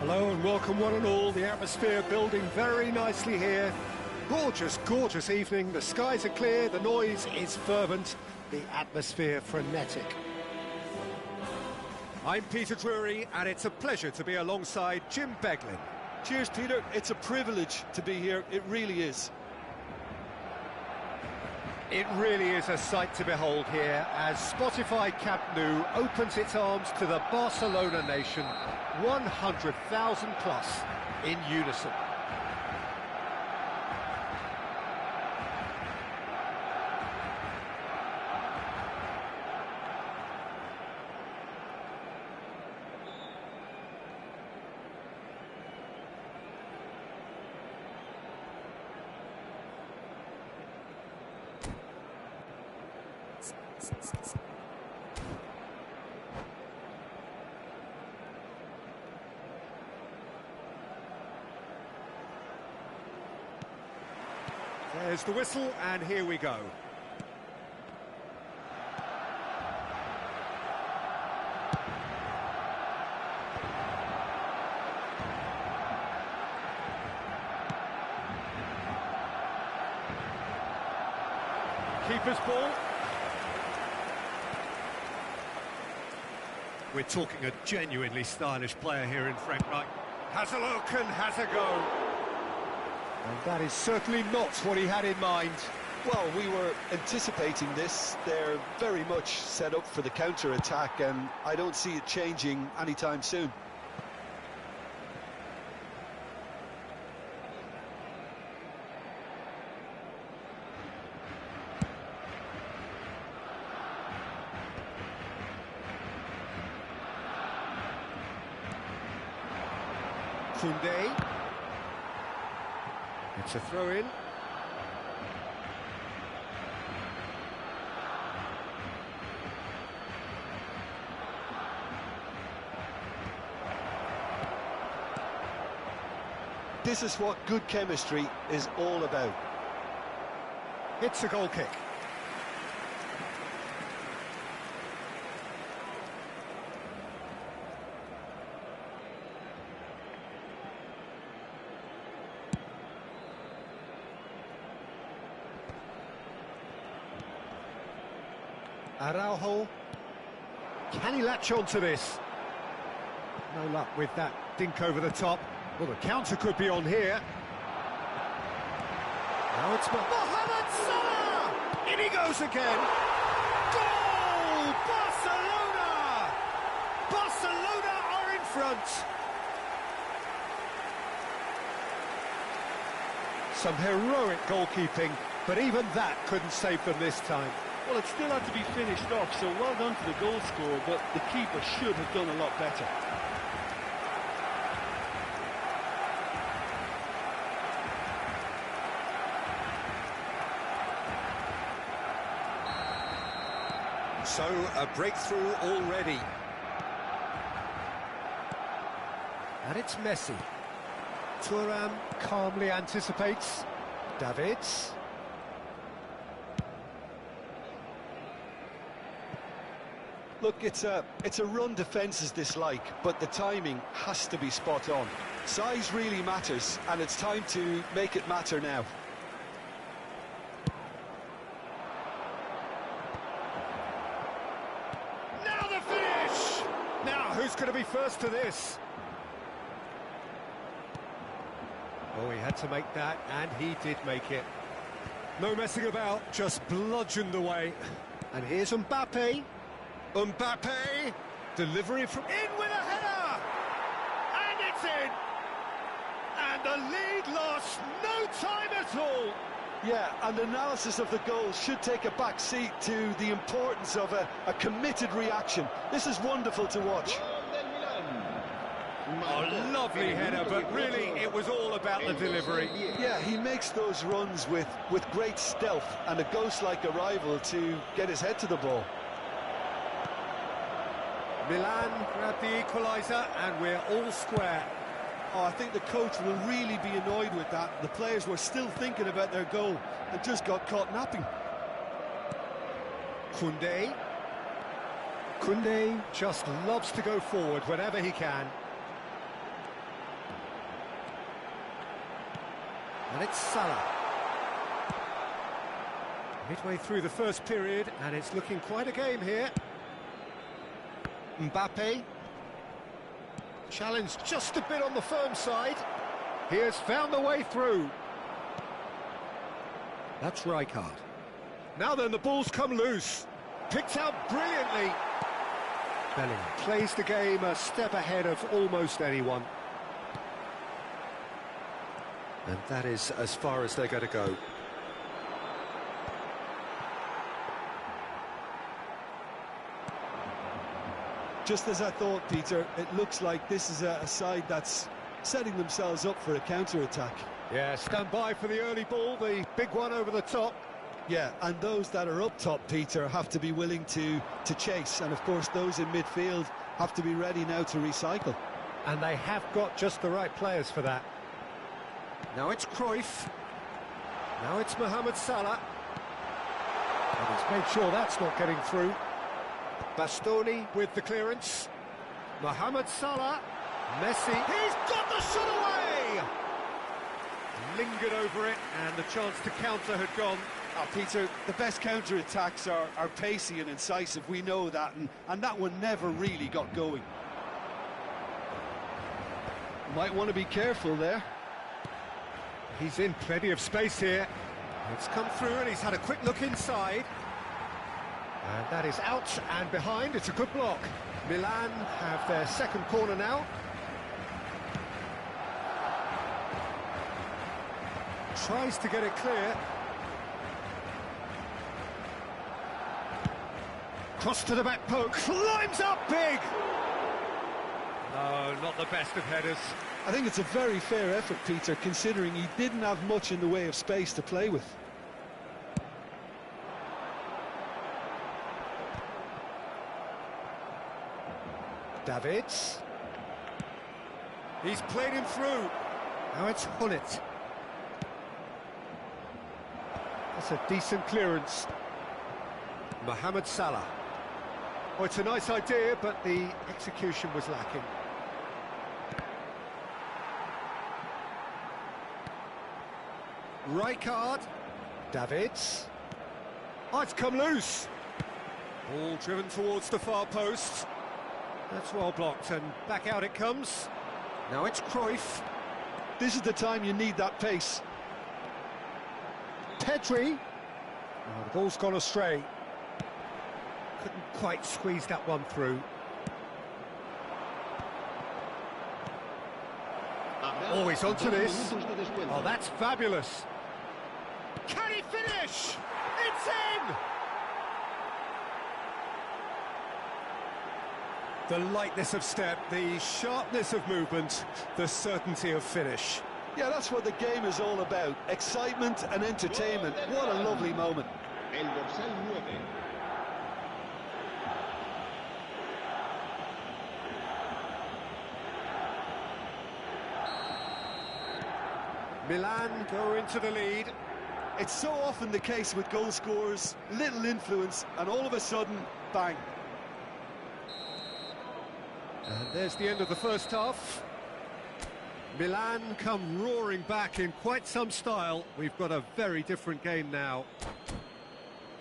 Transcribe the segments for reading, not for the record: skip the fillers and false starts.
Hello and welcome one and all. The atmosphere building very nicely here. Gorgeous, gorgeous evening. The skies are clear, the noise is fervent, the atmosphere frenetic. I'm Peter Drury and it's a pleasure to be alongside Jim Beglin. Cheers, Peter. It's a privilege to be here. It really is. It really is a sight to behold here as Spotify Camp Nou opens its arms to the Barcelona nation, 100,000 plus in unison. There's the whistle, and here we go. Keeper's ball. We're talking a genuinely stylish player here in Frank Wright. Has a look and has a go. And that is certainly not what he had in mind. Well, we were anticipating this. They're very much set up for the counter-attack, and I don't see it changing anytime soon. Koundé. It's a throw-in. This is what good chemistry is all about. It's a goal kick. Araujo, can he latch on to this? No luck with that dink over the top. Well, the counter could be on here. Now it's Mohamed Salah! In he goes again! Goal! Barcelona! Barcelona are in front! Some heroic goalkeeping, but even that couldn't save them this time. Well, it still had to be finished off, so well done to the goal scorer, but the keeper should have done a lot better. So, a breakthrough already. And it's Messi. Thuram calmly anticipates. Davids. Look, it's a run defence is dislike, but the timing has to be spot on. Size really matters, and it's time to make it matter now. Now the finish! Now, who's going to be first to this? Oh, he had to make that, and he did make it. No messing about, just bludgeoned away. And here's Mbappe. Mbappe, delivery from in with a header, and it's in, and the lead lost no time at all. Yeah, and analysis of the goal should take a back seat to the importance of a committed reaction. This is wonderful to watch. Oh, lovely header, but really it was all about the delivery. Yeah, he makes those runs with great stealth and a ghost-like arrival to get his head to the ball. Milan grabbed the equaliser, and we're all square. Oh, I think the coach will really be annoyed with that. The players were still thinking about their goal and just got caught napping. Koundé. Koundé just loves to go forward whenever he can. And it's Salah. Midway through the first period, and it's looking quite a game here. Mbappe. Challenged just a bit on the firm side. He has found the way through. That's Rijkaard. Now then, the ball's come loose. Picked out brilliantly. Bellingham plays the game a step ahead of almost anyone. And that is as far as they're going to go. Just as I thought, Peter, it looks like this is a side that's setting themselves up for a counter-attack. Yeah, stand by for the early ball, the big one over the top. Yeah, and those that are up top, Peter, have to be willing to chase. And, of course, those in midfield have to be ready now to recycle. And they have got just the right players for that. Now it's Cruyff. Now it's Mohamed Salah. And he's made sure that's not getting through. Bastoni with the clearance. Mohamed Salah. Messi. He's got the shot away! Lingered over it, and the chance to counter had gone. Oh, Peter, the best counter-attacks are pacey and incisive, we know that, and that one never really got going. Might want to be careful there. He's in plenty of space here. It's come through and he's had a quick look inside. And that is out and behind. It's a good block. Milan have their second corner now. Tries to get it clear. Cross to the back post. Climbs up big! No, not the best of headers. I think it's a very fair effort, Peter, considering he didn't have much in the way of space to play with. Davids. He's played him through. Now it's Hullet. That's a decent clearance. Mohamed Salah. Oh, it's a nice idea, but the execution was lacking. Rijkaard. Davids. Oh, it's come loose. Ball driven towards the far post. That's well blocked, and back out it comes. Now it's Cruyff. This is the time you need that pace. Pedri. Oh, the ball's gone astray. Couldn't quite squeeze that one through. Oh, he's onto this. Oh, that's fabulous. Can he finish? It's in! The lightness of step, the sharpness of movement, the certainty of finish. Yeah, that's what the game is all about. Excitement and entertainment. What a lovely moment. El dorsal 9. Milan go into the lead. It's so often the case with goal scorers, little influence, and all of a sudden, bang. And there's the end of the first half. Milan come roaring back in quite some style. We've got a very different game now.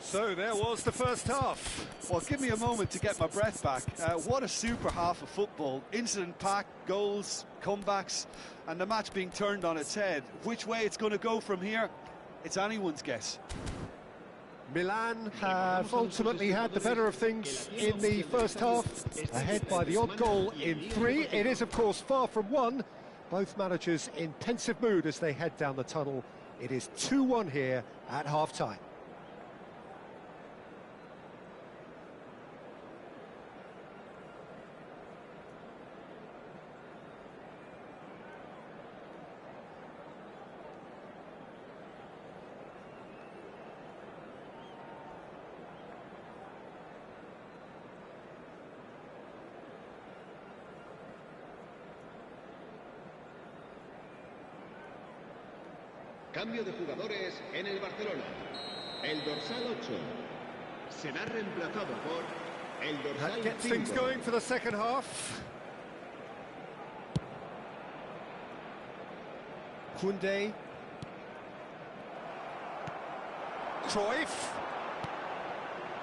So there was the first half. Well, give me a moment to get my breath back. What a super half of football. Incident-packed, goals, comebacks, and the match being turned on its head. Which way it's going to go from here, it's anyone's guess. Milan have ultimately had the better of things in the first half, ahead by the odd goal in 3. It is, of course, far from 1. Both managers in pensive mood as they head down the tunnel. It is 2-1 here at half-time. Cambio de jugadores en el Barcelona. El dorsal 8 será reemplazado por el dorsal 5. That gets things going for the second half. Koundé. Cruyff.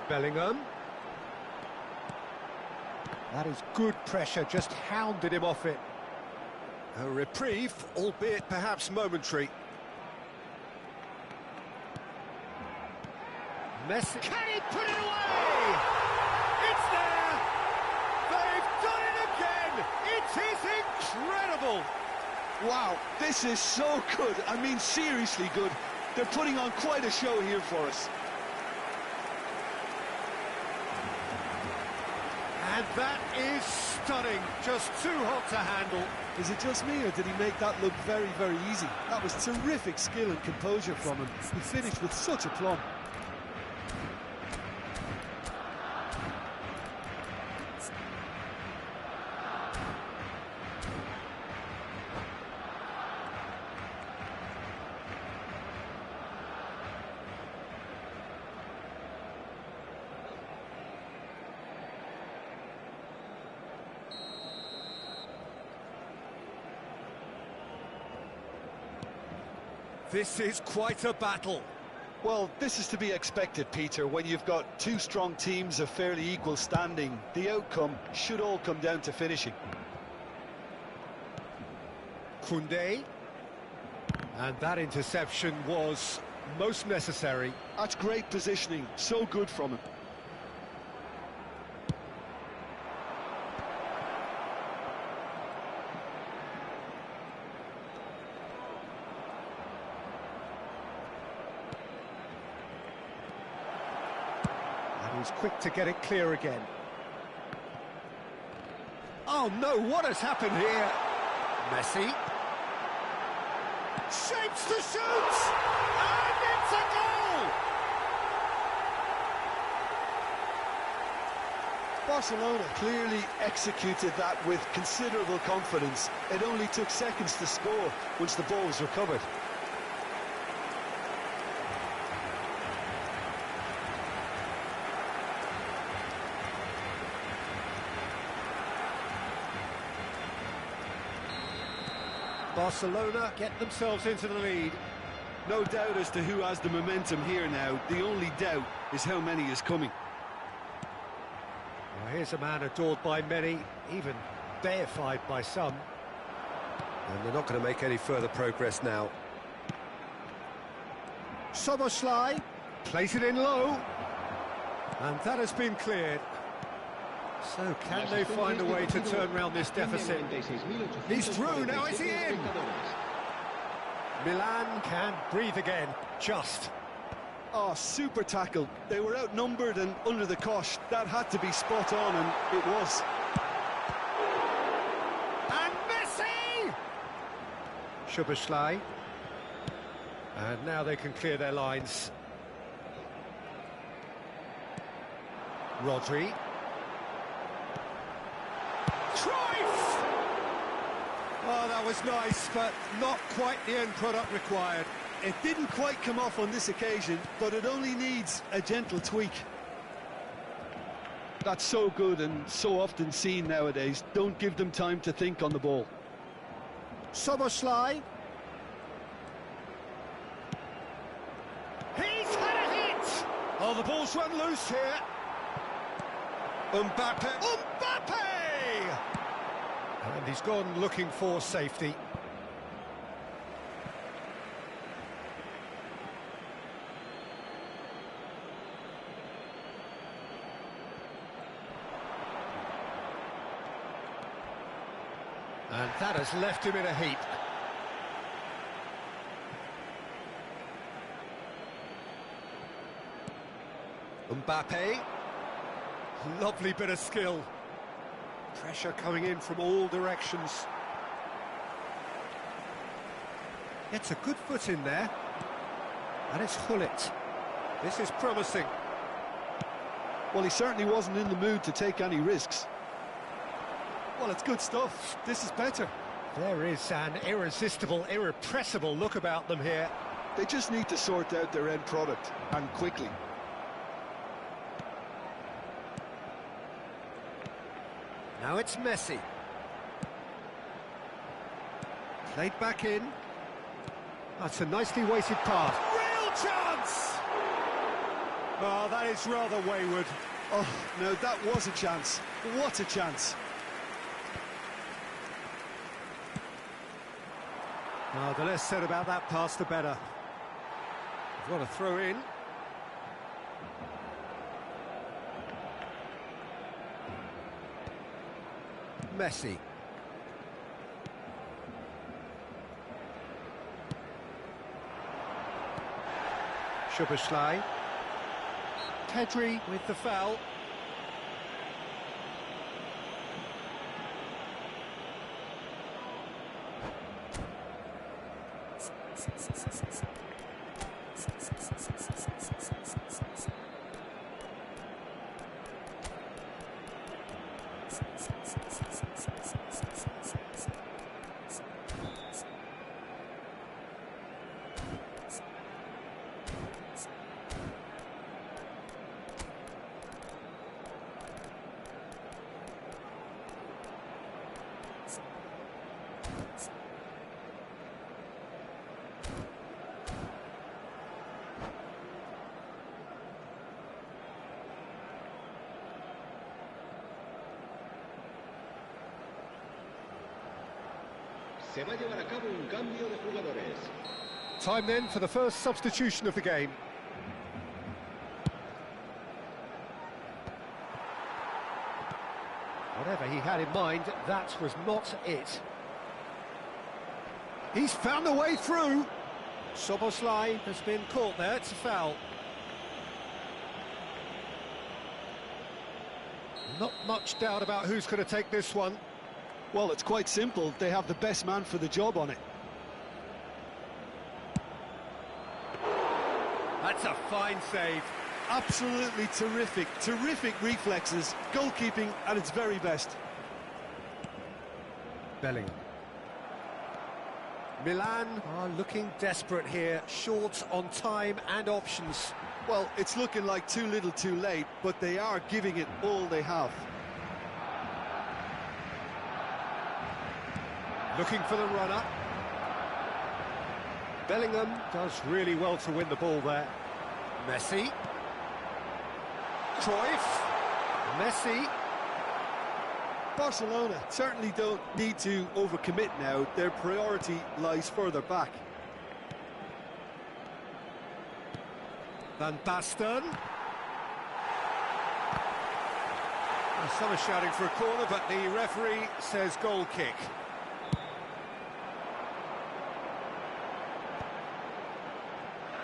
Bellingham. That is good pressure, just hounded him off it. A reprieve, albeit perhaps momentary. Messi. Can he put it away? It's there! They've done it again! It is incredible! Wow, this is so good. I mean, seriously good. They're putting on quite a show here for us. And that is stunning. Just too hot to handle. Is it just me, or did he make that look very, very easy? That was terrific skill and composure from him. He finished with such aplomb. This is quite a battle. Well, this is to be expected, Peter. When you've got two strong teams of fairly equal standing, the outcome should all come down to finishing. Koundé. And that interception was most necessary. That's great positioning. So good from him. He's quick to get it clear again. Oh no, what has happened here? Messi. Shapes to shoot! And it's a goal! Barcelona clearly executed that with considerable confidence. It only took seconds to score once the ball was recovered. Barcelona get themselves into the lead. No doubt as to who has the momentum here now. The only doubt is how many is coming. Well, here's a man adored by many, even deified by some. And they're not going to make any further progress now. Soboslai plays it in low. And that has been cleared. So can they find a way to turn around this deficit? He's through, now is he in? Milan can breathe again, just. Oh, super tackle. They were outnumbered and under the cosh. That had to be spot on, and it was. And Messi! Szoboszlai. And now they can clear their lines. Rodri. Cruyff! Oh, that was nice, but not quite the end product required. It didn't quite come off on this occasion, but it only needs a gentle tweak. That's so good and so often seen nowadays. Don't give them time to think on the ball. Soboslai. He's had a hit! Oh, the ball's run loose here. Mbappe. And he's gone looking for safety. And that has left him in a heap. Mbappe. Lovely bit of skill. Pressure coming in from all directions. Gets a good foot in there. And it's Hullet. This is promising. Well, he certainly wasn't in the mood to take any risks. Well, it's good stuff. This is better. There is an irresistible, irrepressible look about them here. They just need to sort out their end product, and quickly. Now it's Messi. Played back in. That's a nicely weighted pass. Real chance! Oh, that is rather wayward. Oh, no, that was a chance. What a chance. Oh, the less said about that pass, the better. We've got a throw in. Messi. Szoboszlai. Pedri with the foul. Se va a llevar a cabo un cambio de jugadores. Time then for the first substitution of the game. Whatever he had in mind, that was not it. He's found a way through. Szoboszlai has been caught there, it's a foul. Not much doubt about who's going to take this one. Well, it's quite simple. They have the best man for the job on it. That's a fine save. Absolutely terrific. Terrific reflexes. Goalkeeping at its very best. Bellingham. Milan are looking desperate here, short on time and options. Well, it's looking like too little too late, but they are giving it all they have. Looking for the runner. Bellingham does really well to win the ball there. Messi. Cruyff. Messi. Barcelona certainly don't need to overcommit now. Their priority lies further back. Van Basten. Some are shouting for a corner, but the referee says goal kick.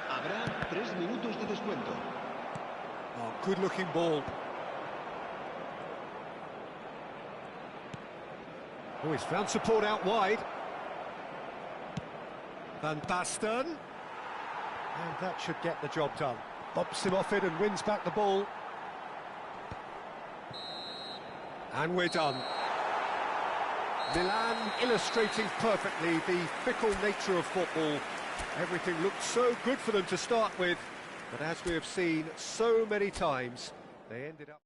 Habrá 3 minutos de descuento. Oh, good-looking ball. Oh, he's found support out wide. Van Basten. And that should get the job done. Bumps him off it and wins back the ball. And we're done. Milan illustrating perfectly the fickle nature of football. Everything looked so good for them to start with, but as we have seen so many times, they ended up...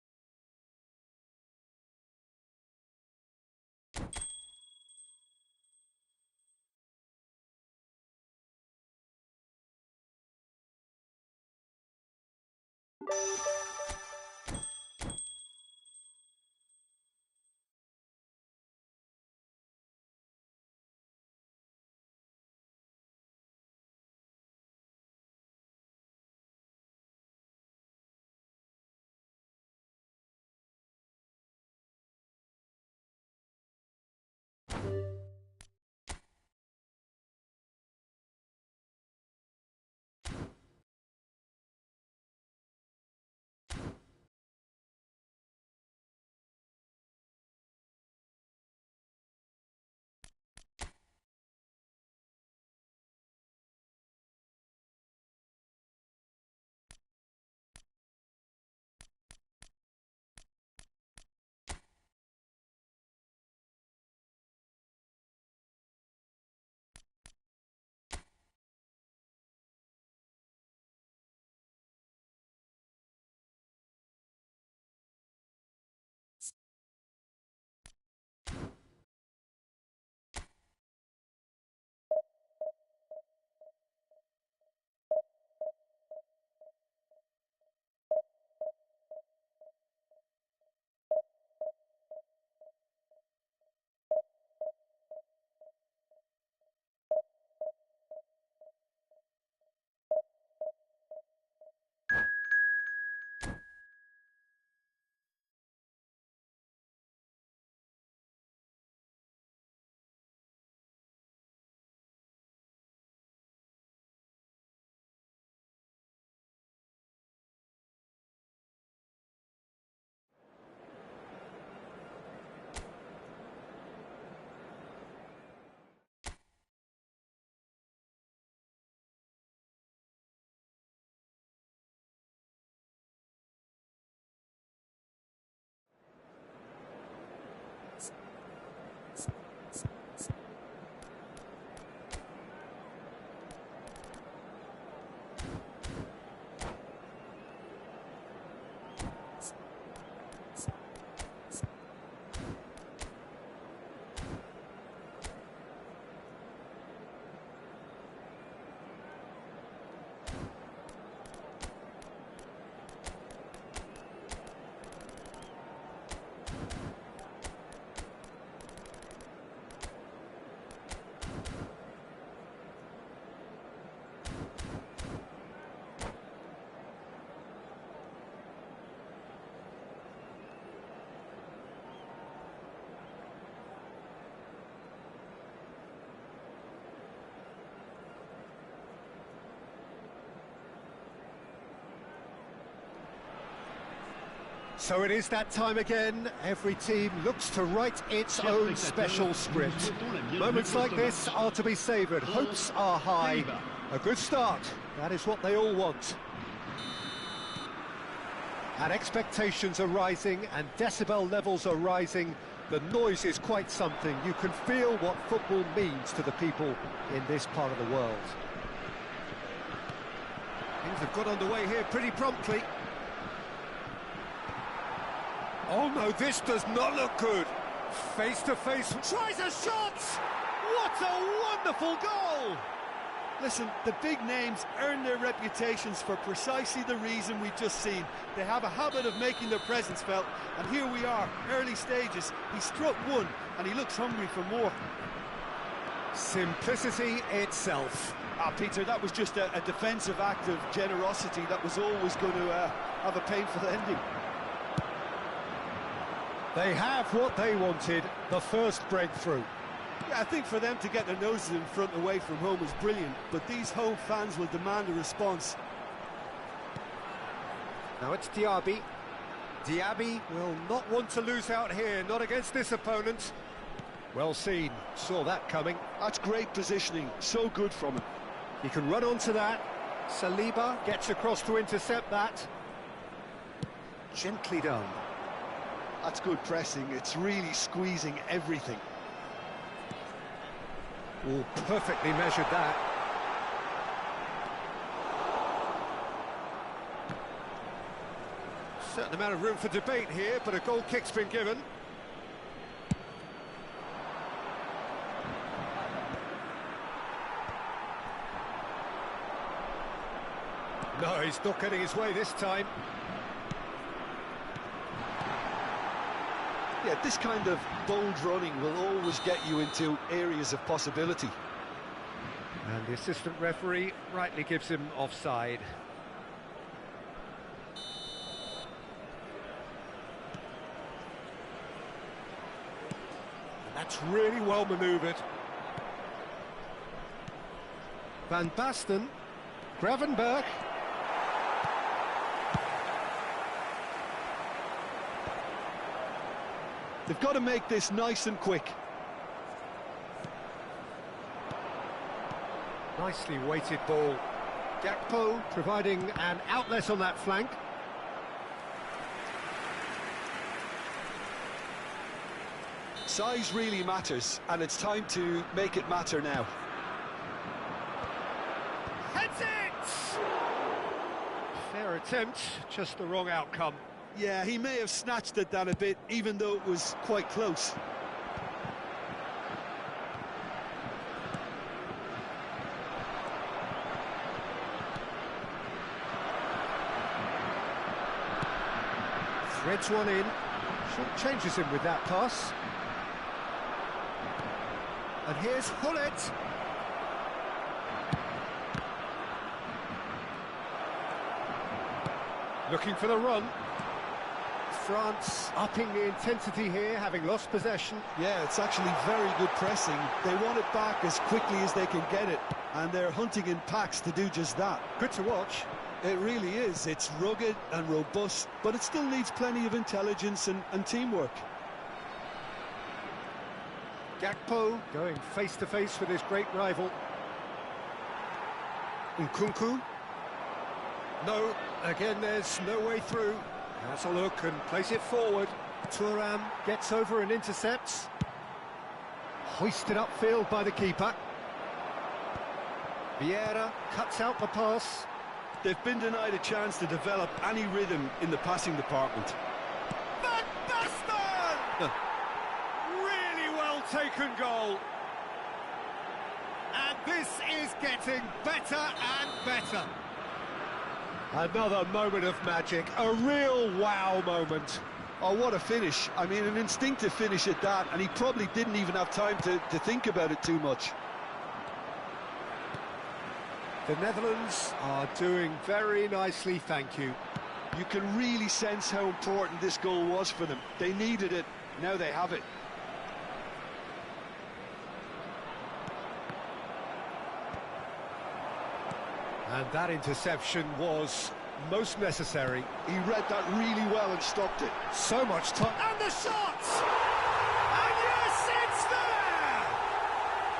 So it is that time again. Every team looks to write its own special script. Moments like this are to be savoured. Hopes are high. A good start. That is what they all want. And expectations are rising and decibel levels are rising. The noise is quite something. You can feel what football means to the people in this part of the world. Things have got underway here pretty promptly. Oh no, this does not look good. Face to face, tries a shot! What a wonderful goal! Listen, the big names earn their reputations for precisely the reason we've just seen. They have a habit of making their presence felt, and here we are, early stages. He struck one, and he looks hungry for more. Simplicity itself. Peter, that was just a defensive act of generosity that was always going to have a painful ending. They have what they wanted, the first breakthrough. Yeah, I think for them to get their noses in front away from home is brilliant, but these home fans will demand a response. Now it's Diaby. Diaby will not want to lose out here, not against this opponent. Well seen, saw that coming. That's great positioning, so good from him. He can run onto that. Saliba gets across to intercept that. Gently done. That's good pressing, it's really squeezing everything. Oh, perfectly measured that. Certain amount of room for debate here, but a goal kick's been given. No, he's not getting his way this time. Yeah, this kind of bold running will always get you into areas of possibility. And the assistant referee rightly gives him offside. And that's really well manoeuvred. Van Basten, Gravenberg. They've got to make this nice and quick. Nicely weighted ball. Gakpo providing an outlet on that flank. Size really matters, and it's time to make it matter now. Heads it! Fair attempt, just the wrong outcome. Yeah, he may have snatched at that a bit, even though it was quite close. Threads one in, changes him with that pass. And here's Hullet. Looking for the run. France upping the intensity here, having lost possession. Yeah, it's actually very good pressing. They want it back as quickly as they can get it, and they're hunting in packs to do just that. Good to watch. It really is. It's rugged and robust, but it still needs plenty of intelligence and teamwork. Gakpo going face-to-face with his great rival. Nkunku. No, again there's no way through. Has a look and plays it forward. Thuram gets over and intercepts. Hoisted upfield by the keeper. Vieira cuts out the pass. They've been denied a chance to develop any rhythm in the passing department. Van Basten! Really well taken goal. And this is getting better and better. Another moment of magic, a real wow moment. Oh, what a finish. I mean, an instinctive finish at that, and he probably didn't even have time to think about it too much. The Netherlands are doing very nicely, thank you. You can really sense how important this goal was for them. They needed it, now they have it. And that interception was most necessary. He read that really well and stopped it. So much time. And the shot! And yes, it's there!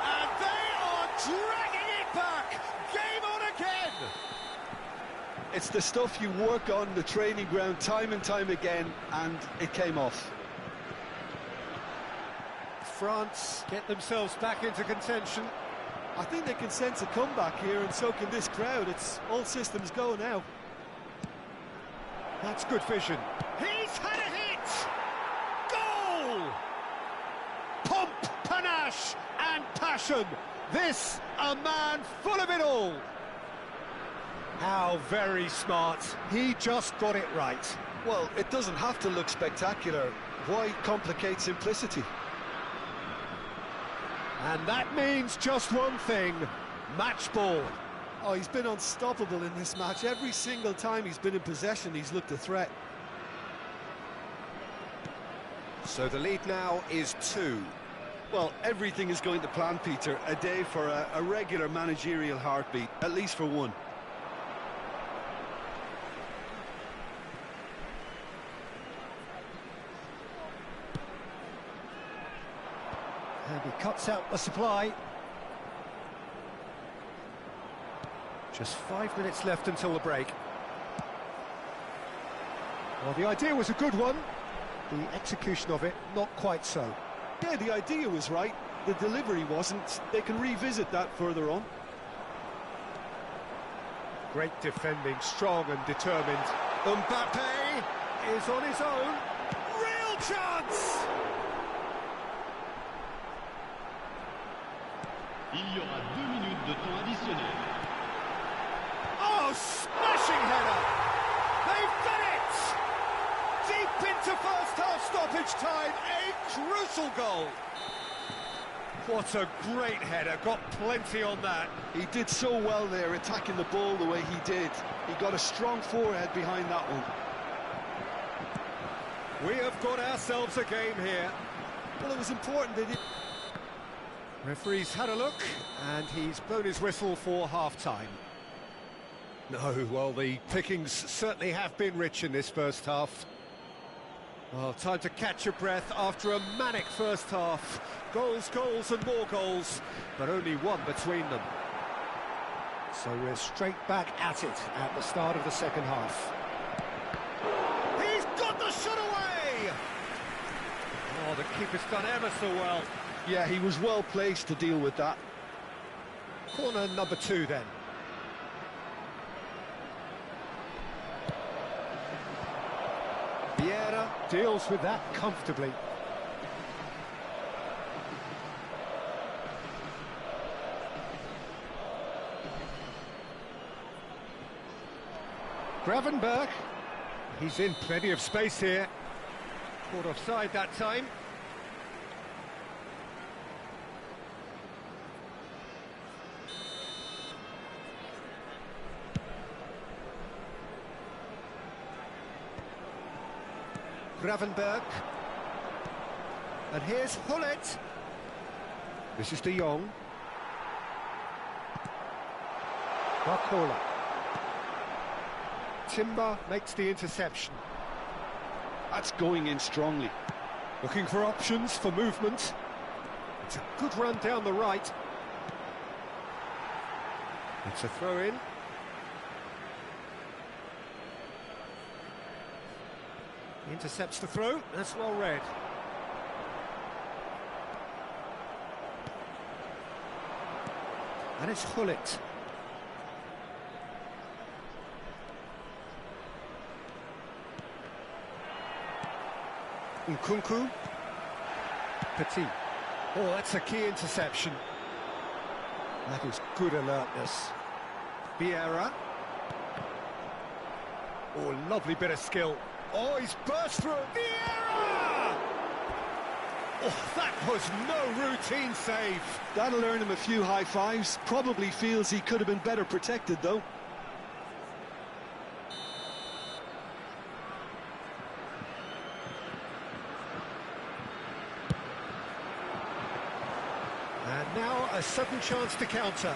And they are dragging it back! Game on again! It's the stuff you work on the training ground time and time again, and it came off. France get themselves back into contention. I think they can sense a comeback here, and so can this crowd. It's all systems go now. That's good vision. He's had a hit! Goal! Pomp, panache and passion. This, a man full of it all. How very smart. He just got it right. Well, it doesn't have to look spectacular. Why complicate simplicity? And that means just one thing, match ball. Oh, he's been unstoppable in this match. Every single time he's been in possession, he's looked a threat. So the lead now is 2. Well, everything is going to plan, Peter. A day for a regular managerial heartbeat, at least for one. And he cuts out the supply. Just 5 minutes left until the break. Well, the idea was a good one. The execution of it, not quite so. Yeah, the idea was right. The delivery wasn't. They can revisit that further on. Great defending, strong and determined. Mbappe is on his own. Real chance! Il y aura 2 minutes de temps additionnel. Oh, smashing header! They've done it! Deep into first half stoppage time, a crucial goal. What a great header, got plenty on that. He did so well there, attacking the ball the way he did. He got a strong forehead behind that one. We have got ourselves a game here. Well, it was important they did. Referee's had a look, and he's blown his whistle for half-time. No, well, the pickings certainly have been rich in this first half. Well, time to catch your breath after a manic first half. Goals, goals and more goals, but only one between them. So we're straight back at it at the start of the second half. He's got the shot away! Oh, the keeper's done ever so well. Yeah, he was well placed to deal with that. Corner number 2 then. Vieira deals with that comfortably. Gravenberg, he's in plenty of space here. Caught offside that time. Gravenberg. And here's Hullet. This is De Jong. Barcola. Timber makes the interception. That's going in strongly. Looking for options for movement. It's a good run down the right. It's a throw-in. Intercepts the throw, that's well read. And it's Hullet. Nkunku. Petit. Oh, that's a key interception. That is good alertness. Vieira. Oh, lovely bit of skill. Oh, he's burst through. Vieira! Oh, that was no routine save. That'll earn him a few high fives. Probably feels he could have been better protected, though. And now a sudden chance to counter.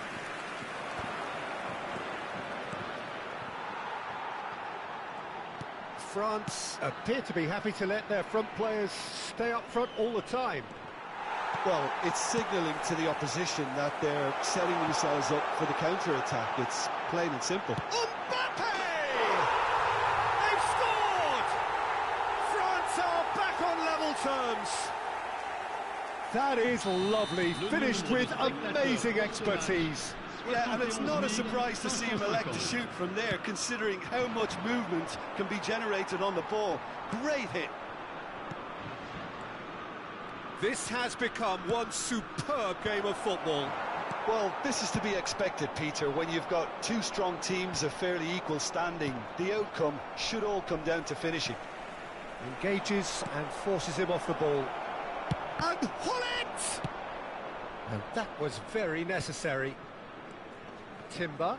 France appear to be happy to let their front players stay up front all the time. Well, it's signalling to the opposition that they're setting themselves up for the counter-attack. It's plain and simple. Mbappe! They've scored! France are back on level terms. That is lovely, finished with amazing expertise. Yeah, and it's not a surprise to see him elect to shoot from there, considering how much movement can be generated on the ball. Great hit. This has become one superb game of football. Well, this is to be expected, Peter, when you've got two strong teams of fairly equal standing. The outcome should all come down to finishing. Engages and forces him off the ball. And Hullet! And that was very necessary. Timber.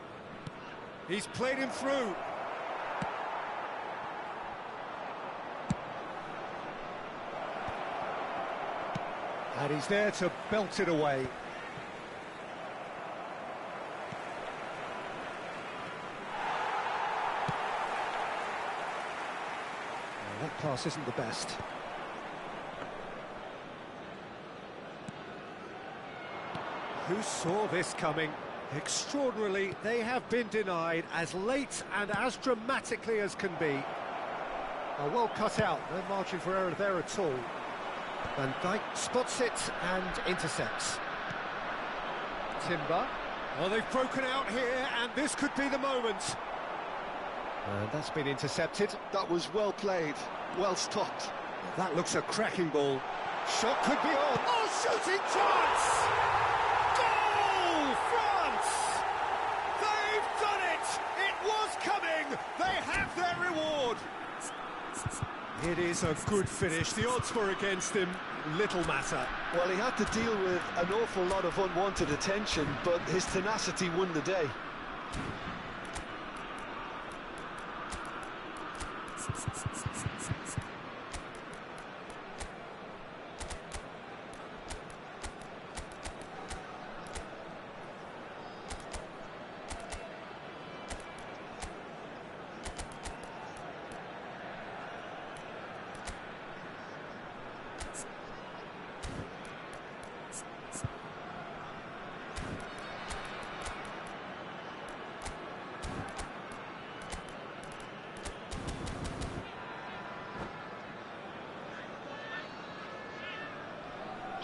He's played him through. And he's there to belt it away. Well, that pass isn't the best. Who saw this coming? Extraordinarily, they have been denied as late and as dramatically as can be. Well cut out, no margin for error there at all. Van Dijk spots it and intercepts. Timber. Oh, they've broken out here, and this could be the moment. And that's been intercepted. That was well played, well stopped. That looks a cracking ball. Shot could be on. Oh, shooting chance! Goal, France! They've done it! It was coming! They have their reward! It is a good finish. The odds were against him. Little matter. Well, he had to deal with an awful lot of unwanted attention, but his tenacity won the day.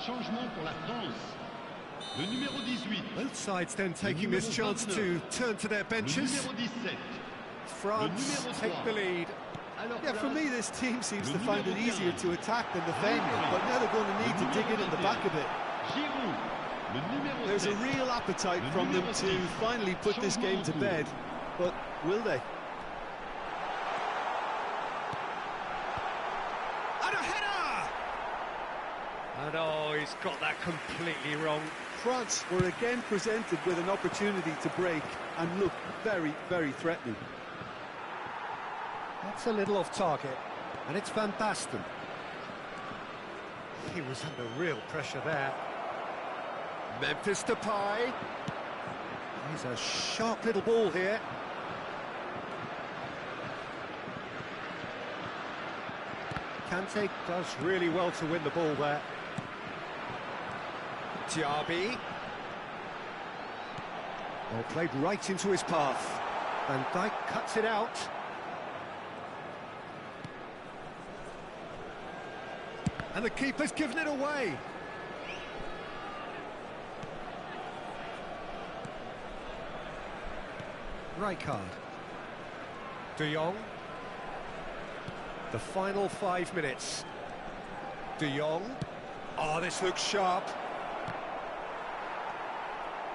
Changement pour la France. Le numéro 18. Both sides then taking this chance to turn to their benches. Le numéro 17. France take the lead. Yeah, for me, this team seems to find it easier to attack than defend, but now they're going to need to dig in the back a bit. There's a real appetite from them to finally put this game to bed, but will they? And a header! And oh, he's got that completely wrong. France were again presented with an opportunity to break and look very, very threatening. That's a little off target, and it's Van Basten. He was under real pressure there. Memphis Depay. He's a sharp little ball here. Kante does really well to win the ball there. Diaby. Well, played right into his path. Van Dijk cuts it out. And the keeper's given it away. Rijkaard. De Jong. The final 5 minutes. De Jong. Oh, this looks sharp.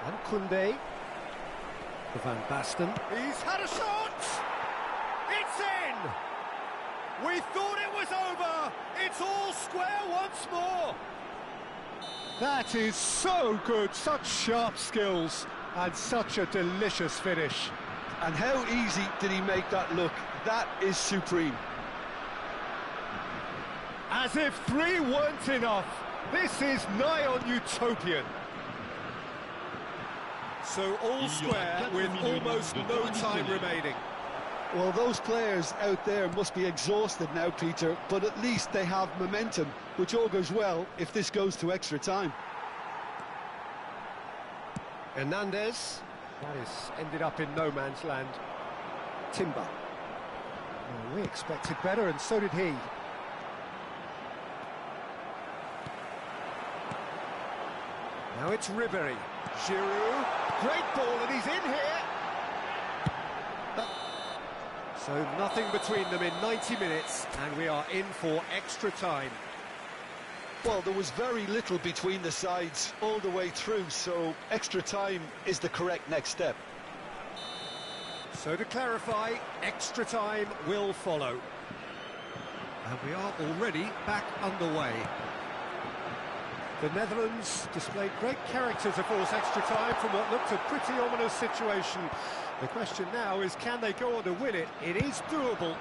And Koundé. For Van Basten. He's had a shot! It's in! We thought it was over! It's all square once more! That is so good, such sharp skills, and such a delicious finish. And how easy did he make that look? That is supreme. As if 3 weren't enough, this is nigh on utopian. So all square with almost no time remaining. Well, those players out there must be exhausted now, Peter, but at least they have momentum, which augurs well if this goes to extra time. Hernandez. That is ended up in no man's land. Timber. Well, we expected better, and so did he. Now it's Ribéry. Giroud. Great ball, and he's in here. So nothing between them in 90 minutes, and we are in for extra time. Well, there was very little between the sides all the way through, so extra time is the correct next step. So to clarify, extra time will follow. And we are already back underway. The Netherlands displayed great character to force extra time from what looked a pretty ominous situation. The question now is, can they go on to win it? It is doable.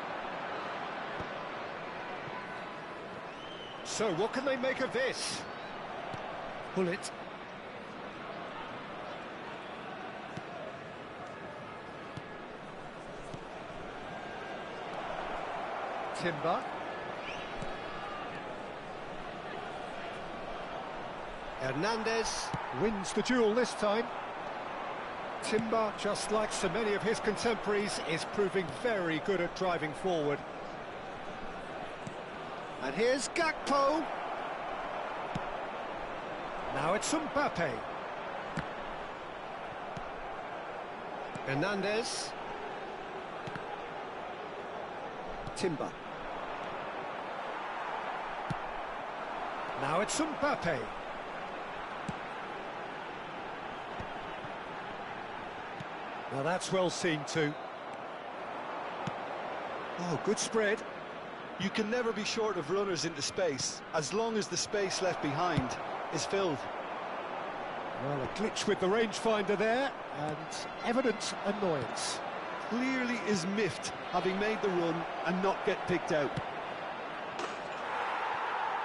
So, what can they make of this? Bullet. Timber. Hernandez wins the duel this time. Timber, just like so many of his contemporaries, is proving very good at driving forward. And here's Gakpo. Now it's Mbappe. Hernandez. Timber. Now it's Mbappe. Now that's well seen too. Oh, good spread. You can never be short of runners into space, as long as the space left behind is filled. Well, a glitch with the rangefinder there, and evident annoyance. Clearly is miffed, having made the run and not get picked out.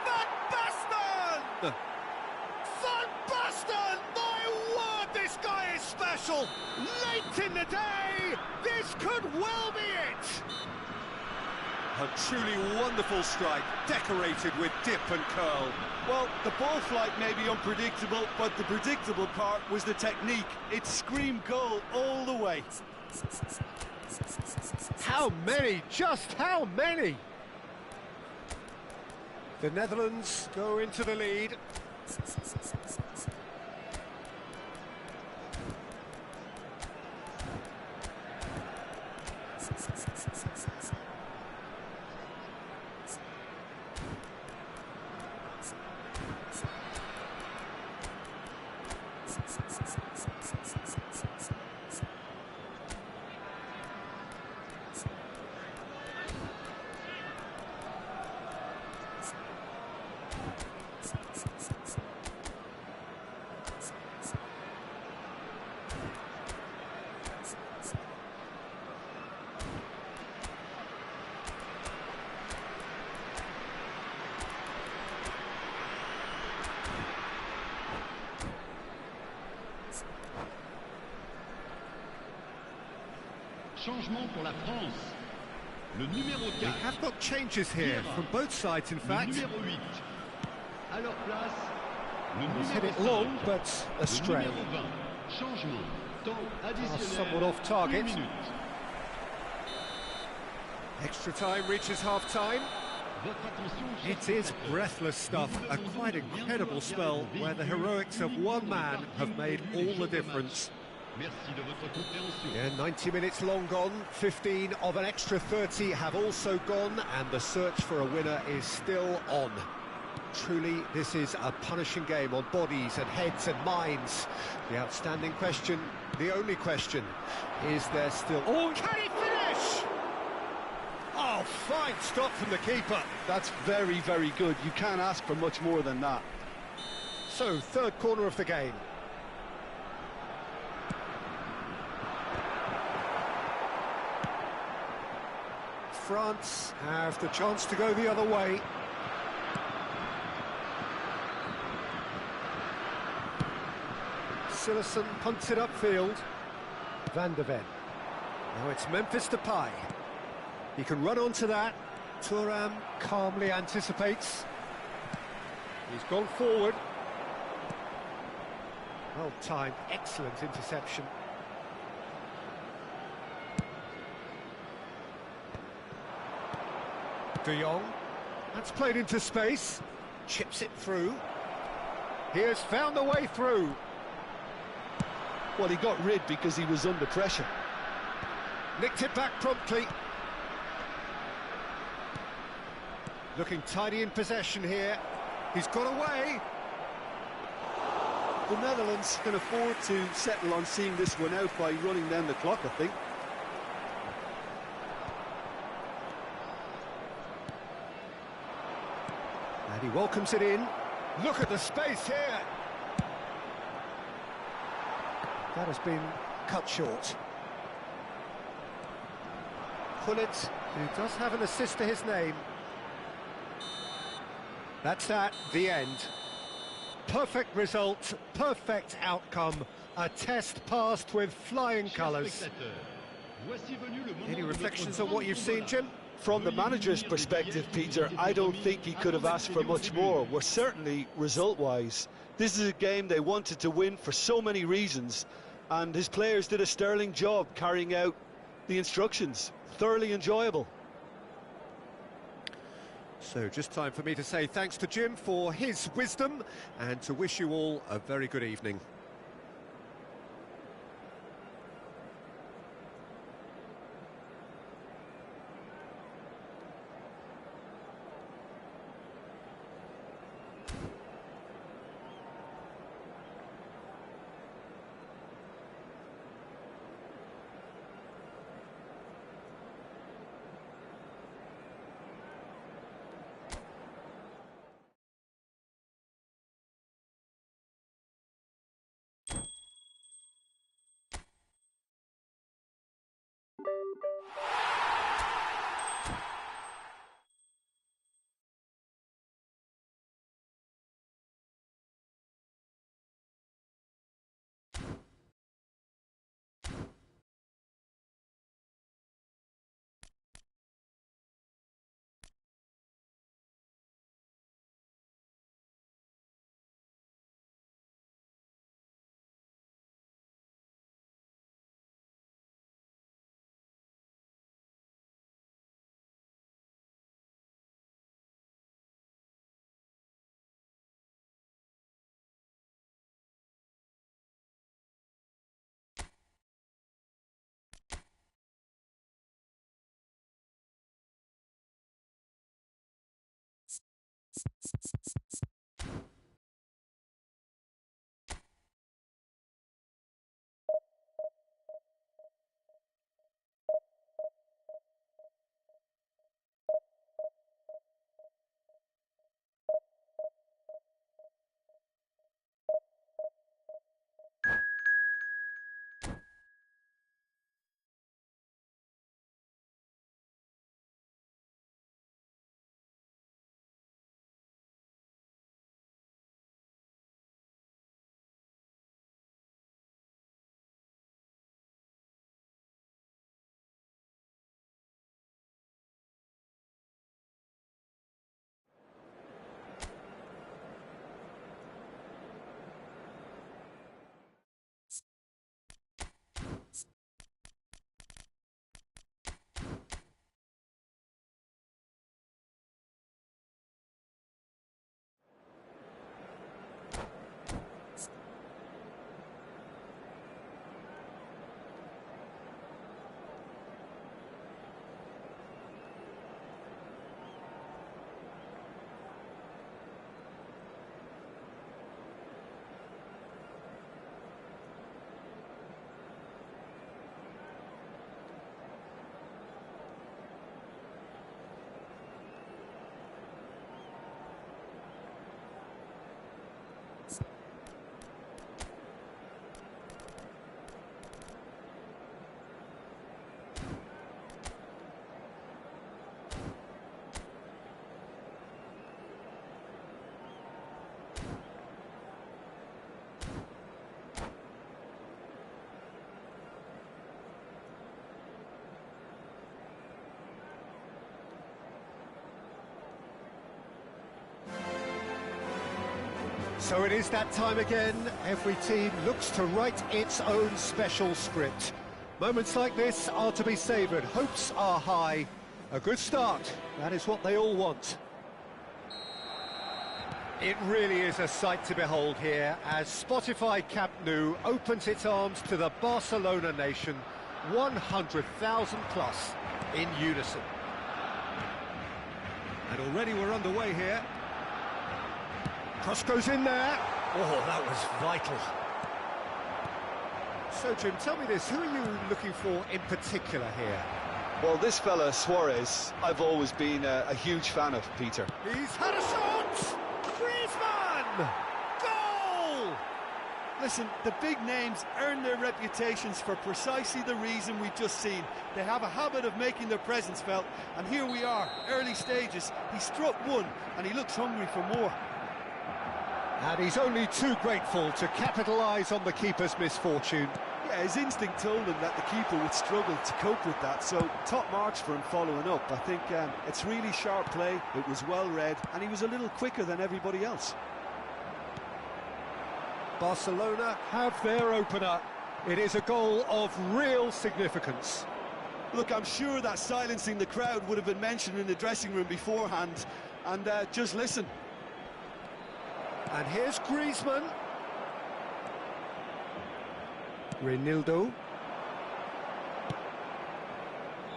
Van Basten! Van Basten! My word, this guy is special! Late in the day, this could well be it! A truly wonderful strike, decorated with dip and curl. Well, the ball flight may be unpredictable, but the predictable part was the technique. It screamed goal all the way. How many? Just how many? The Netherlands go into the lead. Changement pour la France. Le numéro 4. We have got changes here from both sides, in fact. Le numéro 8. À leur place, le He's numéro hit it 5. long, but Le astray. numéro 20. Changement. Temps additionnel. Somewhat off target. 1 minute. Extra time reaches half-time. Votre attention, It is breathless stuff, a quite incredible spell where the heroics of one man have made all the difference. Merci de votre compréhension. Yeah, 90 minutes long gone, 15 of an extra 30 have also gone, and the search for a winner is still on. Truly, this is a punishing game on bodies and heads and minds. The outstanding question, the only question, is there still... Oh, can he finish? Oh, fine stop from the keeper. That's very, very good. You can't ask for much more than that. So, third corner of the game. France have the chance to go the other way. Silerson punts it upfield. Van de Ven. Now it's Memphis Depay. He can run onto that. Thuram calmly anticipates. He's gone forward. Well timed, excellent interception. De Jong, that's played into space, chips it through. He has found the way through. Well, he got rid because he was under pressure. Nicked it back promptly. Looking tidy in possession here. He's got away. The Netherlands can afford to settle on seeing this one out by running down the clock, I think. And he welcomes it in. Look at the space here. That has been cut short. Gullit, who does have an assist to his name. That's that, the end. Perfect result, perfect outcome. A test passed with flying colours. Any reflections on what you've seen, Jim? From the manager's perspective, Peter, I don't think he could have asked for much more. Well, certainly result-wise. This is a game they wanted to win for so many reasons, and his players did a sterling job carrying out the instructions. Thoroughly enjoyable. So just time for me to say thanks to Jim for his wisdom and to wish you all a very good evening. So it is that time again. Every team looks to write its own special script. Moments like this are to be savoured. Hopes are high. A good start. That is what they all want. It really is a sight to behold here as Spotify Camp Nou opens its arms to the Barcelona nation, 100,000 plus in unison. And already we're underway here. Cross goes in there. Oh, that was vital. So, Jim, tell me this, who are you looking for in particular here? Well, this fella, Suarez, I've always been a huge fan of, Peter. He's had a shot! Griezmann! Goal! Listen, the big names earn their reputations for precisely the reason we've just seen. They have a habit of making their presence felt, and here we are, early stages. He struck one, and he looks hungry for more. And he's only too grateful to capitalise on the keeper's misfortune. Yeah, his instinct told him that the keeper would struggle to cope with that, so top marks for him following up. I think it's really sharp play, it was well read, and he was a little quicker than everybody else. Barcelona have their opener. It is a goal of real significance. Look, I'm sure that silencing the crowd would have been mentioned in the dressing room beforehand, and just listen. And here's Griezmann. Reinildo.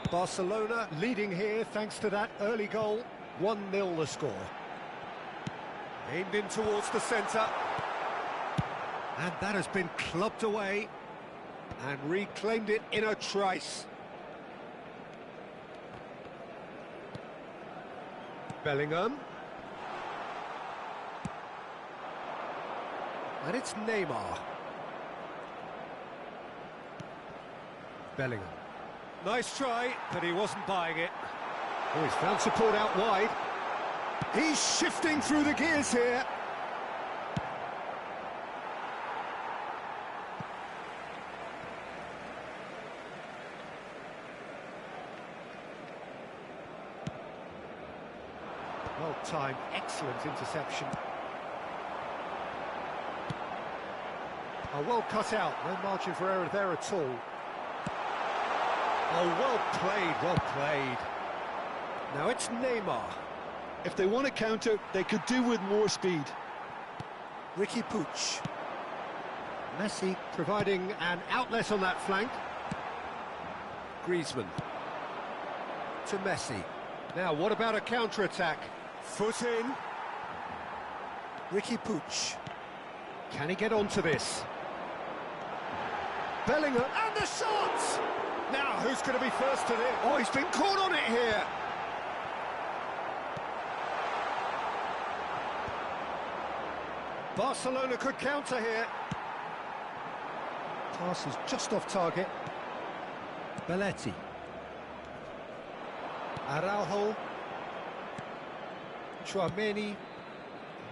Barcelona leading here thanks to that early goal. 1-0 the score. Aimed in towards the centre. And that has been clubbed away and reclaimed it in a trice. Bellingham. And it's Neymar. Bellingham. Nice try, but he wasn't buying it. Oh, he's found support out wide. He's shifting through the gears here. Well-timed, excellent interception. Oh, well cut out, no margin for error there at all. Oh, well played, well played. Now it's Neymar. If they want to counter, they could do with more speed. Riqui Puig. Messi providing an outlet on that flank. Griezmann. To Messi. Now, what about a counter-attack? Foot in. Riqui Puig. Can he get onto this? Bellingham, and the shot! Now, who's going to be first to this? Oh, he's been caught on it here! Barcelona could counter here. Pass is just off target. Belletti. Araujo. Tchouaméni.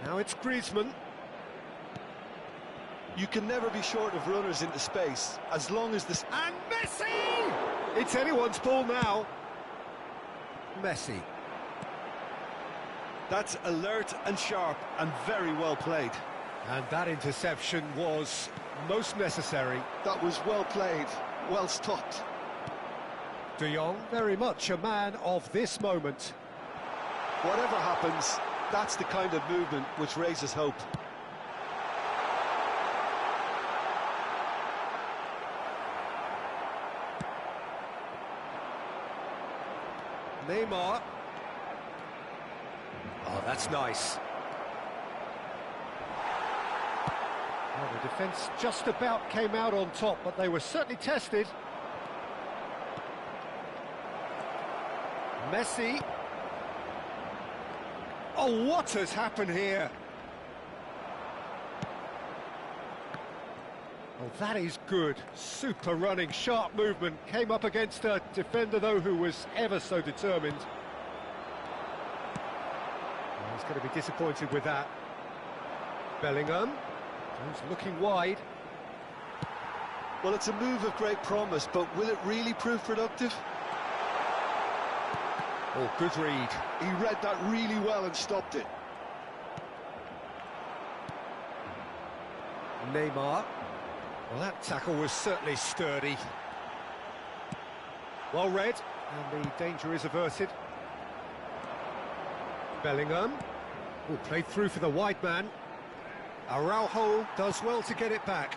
Now it's Griezmann. You can never be short of runners into space, as long as this... And Messi! It's anyone's ball now. Messi. That's alert and sharp and very well played. And that interception was most necessary. That was well played, well stopped. De Jong, very much a man of this moment. Whatever happens, that's the kind of movement which raises hope. Neymar. Oh, that's nice. Well, the defence just about came out on top, but they were certainly tested. Messi. Oh, what has happened here? Oh, that is good. Super running, sharp movement. Came up against a defender, though, who was ever so determined. Oh, he's going to be disappointed with that. Bellingham. He's looking wide. Well, it's a move of great promise, but will it really prove productive? Oh, good read. He read that really well and stopped it. Neymar. Well, that tackle was certainly sturdy. Well read, and the danger is averted. Bellingham. Oh, played through for the wide man. Araujo does well to get it back.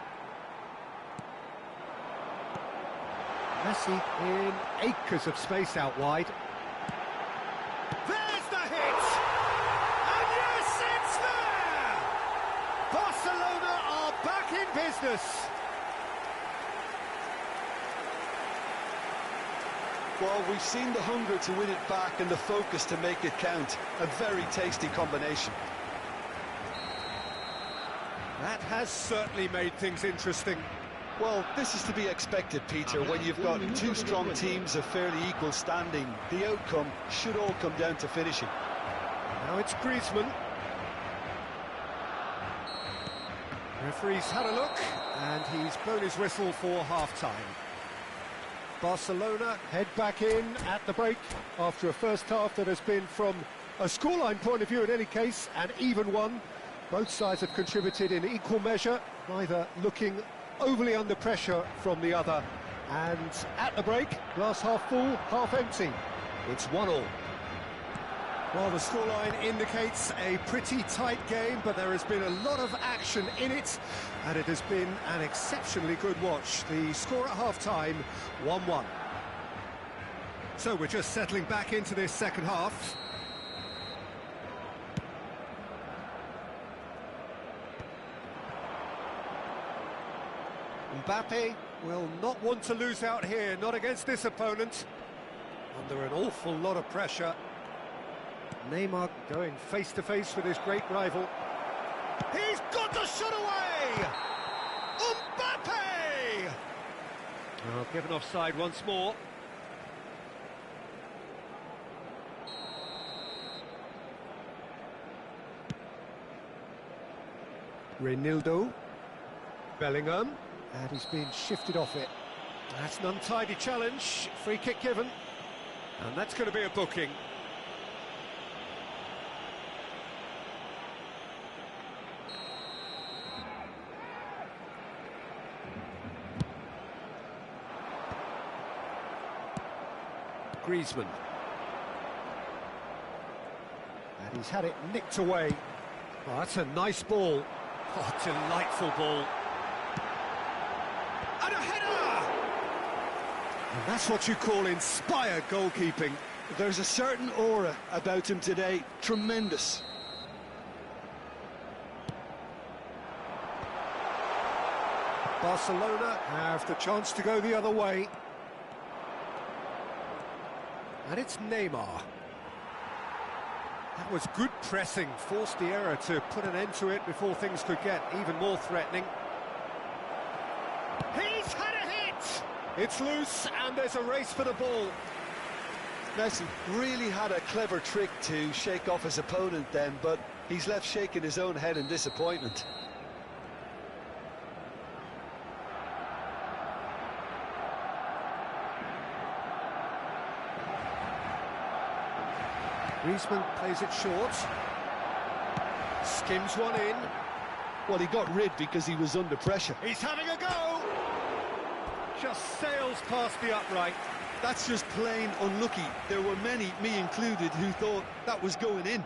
Messi in acres of space out wide. There's the hit! And yes, it's there! Barcelona are back in business. Well, we've seen the hunger to win it back and the focus to make it count. A very tasty combination. That has certainly made things interesting. Well, this is to be expected, Peter. When you've got two strong teams of fairly equal standing, the outcome should all come down to finishing. Now it's Griezmann. Referee's had a look, and he's blown his whistle for half-time. Barcelona head back in at the break after a first half that has been, from a scoreline point of view in any case, an even one. Both sides have contributed in equal measure, neither looking overly under pressure from the other. And at the break, glass half full, half empty. It's 1-1. Well, the scoreline indicates a pretty tight game, but there has been a lot of action in it, and it has been an exceptionally good watch. The score at half-time, 1-1. So we're just settling back into this second half. Mbappe will not want to lose out here, not against this opponent. Under an awful lot of pressure. Neymar going face-to-face with his great rival. He's got the shot away! Mbappe! Well, given offside once more. Reinildo. Bellingham. And he's been shifted off it. That's an untidy challenge. Free kick given. And that's going to be a booking. Griezmann. And he's had it nicked away. Oh, that's a nice ball. Oh, delightful ball. And a header! And that's what you call inspired goalkeeping. There's a certain aura about him today. Tremendous. Barcelona have the chance to go the other way. And it's Neymar. That was good pressing, forced the error to put an end to it before things could get even more threatening. He's had a hit! It's loose, and there's a race for the ball. Messi really had a clever trick to shake off his opponent then, but he's left shaking his own head in disappointment. Griezmann plays it short. Skims one in. Well, he got rid because he was under pressure. He's having a go! Just sails past the upright. That's just plain unlucky. There were many, me included, who thought that was going in.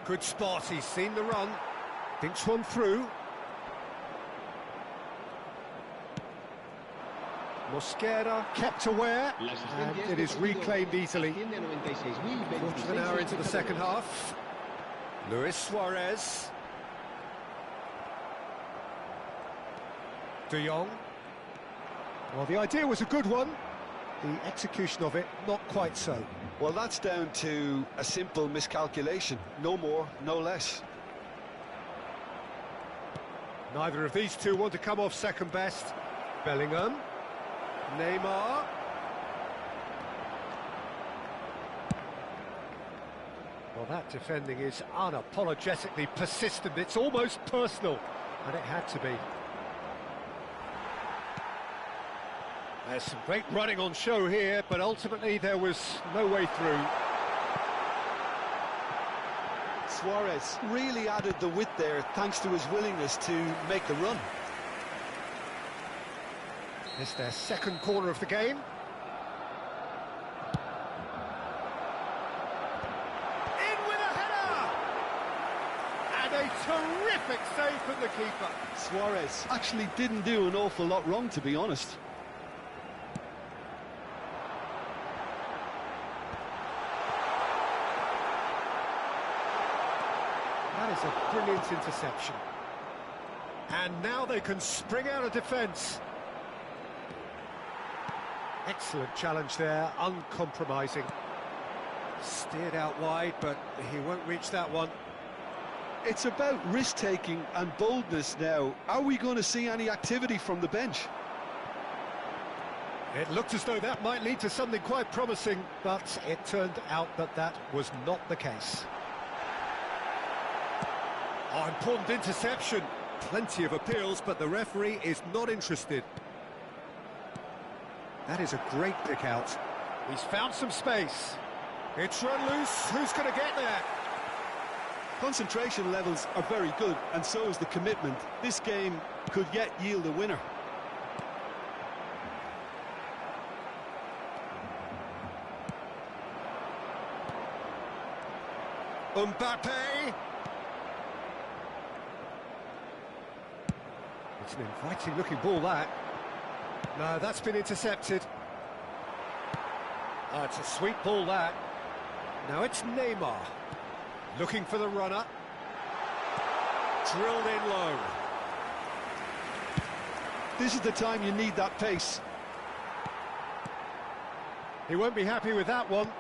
Good spot, he's seen the run. Thinks one through. Mosquera kept aware, and it is reclaimed easily. Quarter of an hour into the second half. Luis Suarez. De Jong. Well, the idea was a good one. The execution of it, not quite so. Well, that's down to a simple miscalculation. No more, no less. Neither of these two want to come off second best. Bellingham. Neymar. Well, that defending is unapologetically persistent. It's almost personal, and it had to be. There's some great running on show here, but ultimately there was no way through. Suarez really added the width there thanks to his willingness to make the run. It's their second corner of the game. In with a header! And a terrific save from the keeper. Suarez actually didn't do an awful lot wrong, to be honest. That is a brilliant interception. And now they can spring out of defence. Excellent challenge there, uncompromising. Steered out wide, but he won't reach that one. It's about risk-taking and boldness now. Are we going to see any activity from the bench? It looked as though that might lead to something quite promising, but it turned out that that was not the case. Oh, important interception. Plenty of appeals, but the referee is not interested. That is a great pick out. He's found some space. It's run loose. Who's going to get there? Concentration levels are very good, and so is the commitment. This game could yet yield a winner. Mbappe. It's an inviting looking ball, that. No, that's been intercepted. Oh, it's a sweet ball, that. Now it's Neymar. Looking for the runner. Drilled in low. This is the time you need that pace. He won't be happy with that one.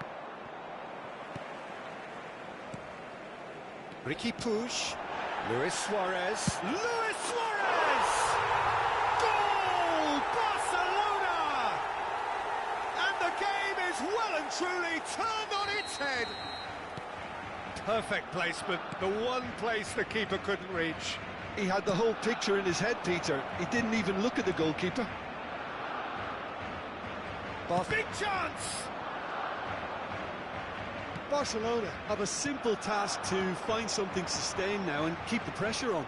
Ricky Puig. Luis Suarez. Luis Suarez! Goal! Barcelona! And the game is well and truly turned on its head. Perfect placement, the one place the keeper couldn't reach. He had the whole picture in his head, Peter. He didn't even look at the goalkeeper. Big chance! Barcelona have a simple task to find something sustained now and keep the pressure on.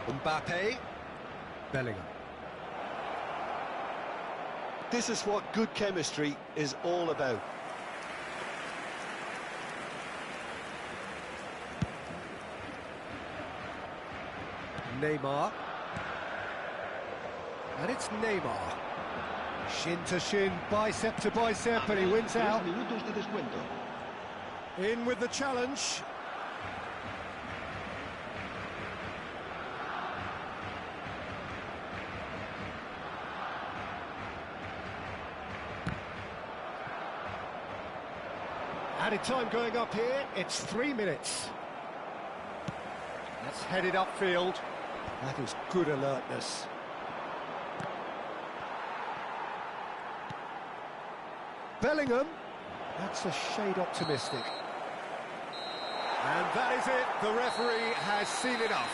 Mbappe. Bellingham. This is what good chemistry is all about. Neymar. And it's Neymar. Shin to shin, bicep to bicep, and he wins out. In with the challenge. Added time going up here, it's 3 minutes. That's headed upfield. That is good alertness. Bellingham, that's a shade optimistic. And that is it, the referee has seen enough.